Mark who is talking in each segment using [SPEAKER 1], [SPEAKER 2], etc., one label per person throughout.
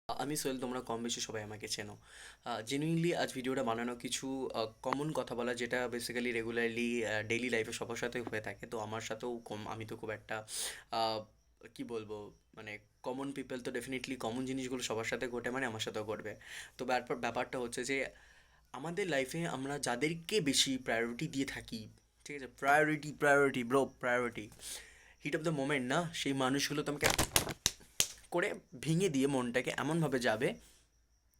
[SPEAKER 1] আমি সোহেল, তোমরা কম বেশি সবাই আমাকে চেনো। জেনুইনলি আজ ভিডিওটা বানানো কিছু কমন কথা বলা, যেটা বেসিক্যালি রেগুলারলি ডেইলি লাইফে সবার সাথেই হয়ে থাকে। তো আমার সাথেও কম, আমি তো খুব একটা আহ, কি বলবো, মানে কমন পিপল তো ডেফিনেটলি কমন জিনিসগুলো সবার সাথে ঘটে, মানে আমার সাথেও ঘটবে। তো ব্যাপারটা হচ্ছে যে আমাদের লাইফে আমরা যাদেরকে বেশি প্রায়োরিটি দিয়ে থাকি, ঠিক আছে, priority priority bro, priority, heat of the moment না, সেই মানুষগুলো তোমাকে করে ভেঙে দিয়ে মনটাকে এমনভাবে যাবে,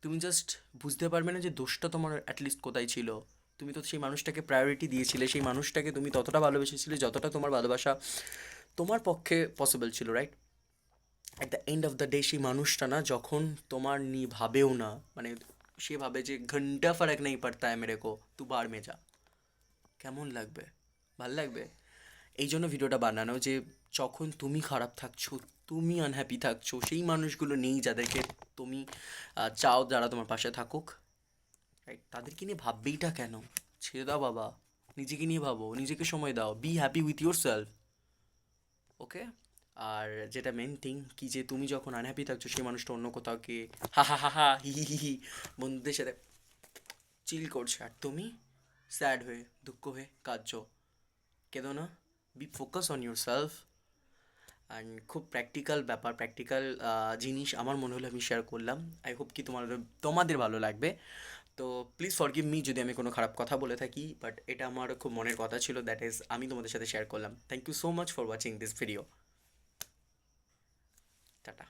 [SPEAKER 1] তুমি জাস্ট বুঝতে পারবে না যে দোষটা তোমার অ্যাটলিস্ট কোথায় ছিল। তুমি তো সেই মানুষটাকে প্রায়োরিটি দিয়েছিলে, সেই মানুষটাকে তুমি ততটা ভালোবেসেছিলে যতটা তোমার ভালোবাসা তোমার পক্ষে পসিবল ছিল, right? At the end of the day সেই মানুষটা না যখন তোমার নিয়ে ভাবেও না, মানে সে ভাবে যে ঘন্টা ফারাক নেই পড়তা है मेरे को, तू बाहर में जा, কেমন লাগবে? ভাল লাগবে? এই জন্য ভিডিওটা বানানো যে যখন তুমি খারাপ থাকছো, তুমি আনহ্যাপি থাকছো, সেই মানুষগুলো নেই যাদেরকে তুমি চাও যারা তোমার পাশে থাকুক, রাইট? তাদেরকে নিয়ে ভাববেইটা কেন? ছেড়ে দাও বাবা, নিজেকে নিয়ে ভাবো, নিজেকে সময় দাও, be happy with yourself, okay? আর যেটা মেন থিং কি, যে তুমি যখন আনহ্যাপি থাকছো সেই মানুষটা অন্য কোথাও গিয়ে হা হা হা হা হি হি হি হি বন্ধুদের সাথে চিল করছে, আর তুমি স্যাড হয়ে, দুঃখ হয়ে কাঁদছো। কেঁদো না, be focus on yourself. And খুব প্র্যাকটিক্যাল ব্যাপার, প্র্যাকটিক্যাল জিনিস আমার মনে হলো আমি শেয়ার করলাম। আই হোপ কি তোমাদের ভালো লাগবে। তো প্লিজ ফরগিভ মি যদি আমি কোনো খারাপ কথা বলে থাকি, বাট এটা আমার খুব মনের কথা ছিল, দ্যাট ইজ আমি তোমাদের সাথে শেয়ার করলাম। Thank you so much for watching this video. Tata.